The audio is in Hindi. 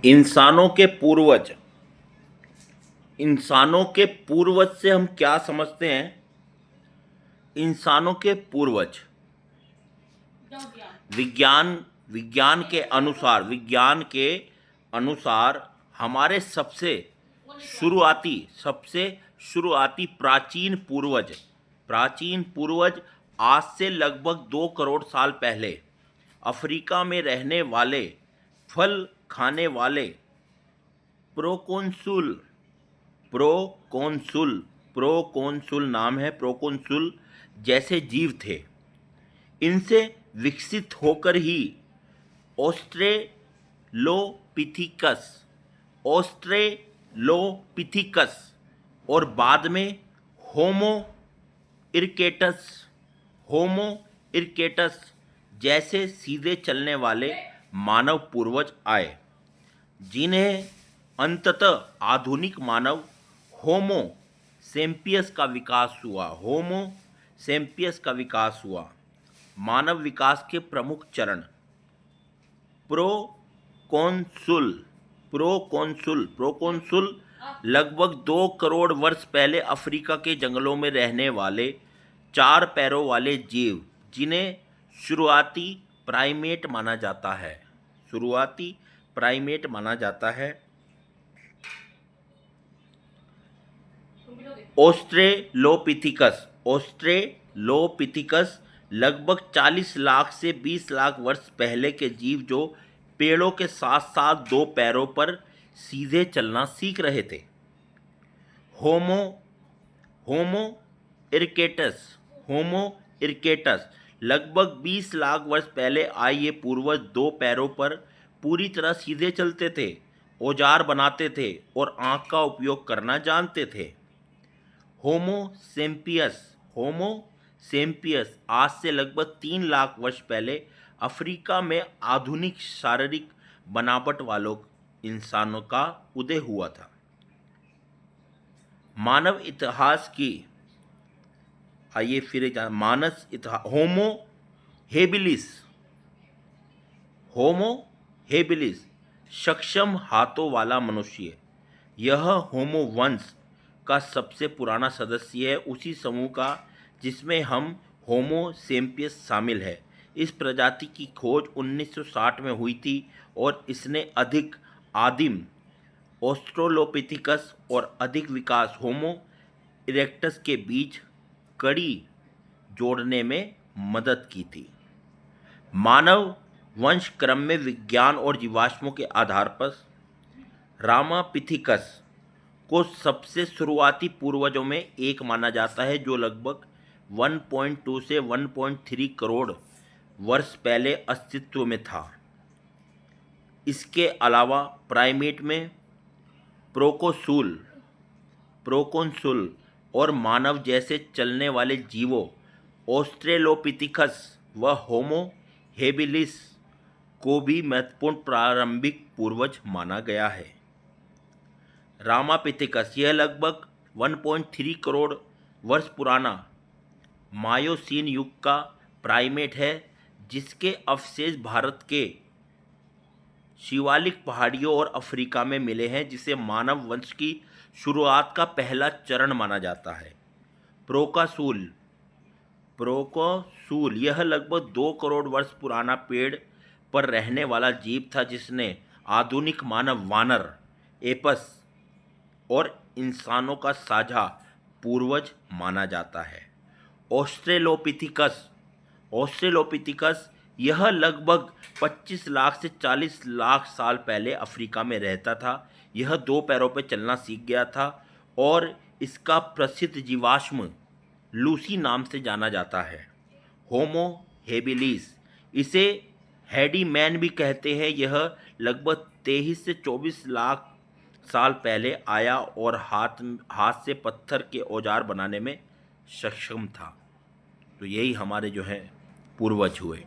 इंसानों के पूर्वज। इंसानों के पूर्वज से हम क्या समझते हैं? इंसानों के पूर्वज विज्ञान विज्ञान के अनुसार हमारे सबसे शुरुआती प्राचीन पूर्वज आज से लगभग 2 करोड़ साल पहले अफ्रीका में रहने वाले फल खाने वाले प्रोकोंसुल प्रोकोंसुल प्रोकोंसुल नाम है, प्रोकोंसुल जैसे जीव थे। इनसे विकसित होकर ही ऑस्ट्रेलोपिथिकस ऑस्ट्रेलोपिथिकस और बाद में होमो इरकेटस होमो इरकेटस जैसे सीधे चलने वाले मानव पूर्वज आए, जिन्हें अंततः आधुनिक मानव होमो सेम्पियस का विकास हुआ। मानव विकास के प्रमुख चरण प्रोकोंसुल लगभग 2 करोड़ वर्ष पहले अफ्रीका के जंगलों में रहने वाले 4 पैरों वाले जीव, जिन्हें शुरुआती प्राइमेट माना जाता है। ऑस्ट्रेलोपिथिकस लगभग 40 लाख से 20 लाख वर्ष पहले के जीव, जो पेड़ों के साथ साथ 2 पैरों पर सीधे चलना सीख रहे थे। होमो इरकेटस लगभग 20 लाख वर्ष पहले आए। ये पूर्वज 2 पैरों पर पूरी तरह सीधे चलते थे, औजार बनाते थे और आंख का उपयोग करना जानते थे। होमो सेम्पियस आज से लगभग 3 लाख वर्ष पहले अफ्रीका में आधुनिक शारीरिक बनावट वालों इंसानों का उदय हुआ था। मानव इतिहास की होमो हेबिलिस सक्षम हाथों वाला मनुष्य, यह होमो वंश का सबसे पुराना सदस्य है, उसी समूह का जिसमें हम होमो सेम्पियस शामिल है। इस प्रजाति की खोज 1960 में हुई थी और इसने अधिक आदिम ऑस्ट्रेलोपिथिकस और अधिक विकास होमो इरेक्टस के बीच कड़ी जोड़ने में मदद की थी। मानव वंश क्रम में विज्ञान और जीवाश्मों के आधार पर रामापिथिकस को सबसे शुरुआती पूर्वजों में एक माना जाता है, जो लगभग 1.2 से 1.3 करोड़ वर्ष पहले अस्तित्व में था। इसके अलावा प्राइमेट में प्रोकोंसुल और मानव जैसे चलने वाले जीवों ऑस्ट्रेलोपिथिकस व होमो हेबिलिस को भी महत्वपूर्ण प्रारंभिक पूर्वज माना गया है। रामापिथिकस यह लगभग 1.3 करोड़ वर्ष पुराना मायोसीन युग का प्राइमेट है, जिसके अवशेष भारत के शिवालिक पहाड़ियों और अफ्रीका में मिले हैं, जिसे मानव वंश की शुरुआत का पहला चरण माना जाता है। प्रोकोंसुल यह लगभग 2 करोड़ वर्ष पुराना पेड़ पर रहने वाला जीव था, जिसने आधुनिक मानव वानर, एपस और इंसानों का साझा पूर्वज माना जाता है। ऑस्ट्रेलोपिथिकस यह लगभग 25 लाख से 40 लाख साल पहले अफ्रीका में रहता था। यह 2 पैरों पर चलना सीख गया था और इसका प्रसिद्ध जीवाश्म लूसी नाम से जाना जाता है। होमो हेबिलिस, इसे हैडी मैन भी कहते हैं, यह लगभग 23 से 24 लाख साल पहले आया और हाथ से पत्थर के औजार बनाने में सक्षम था। तो यही हमारे जो है पूर्वज हुए।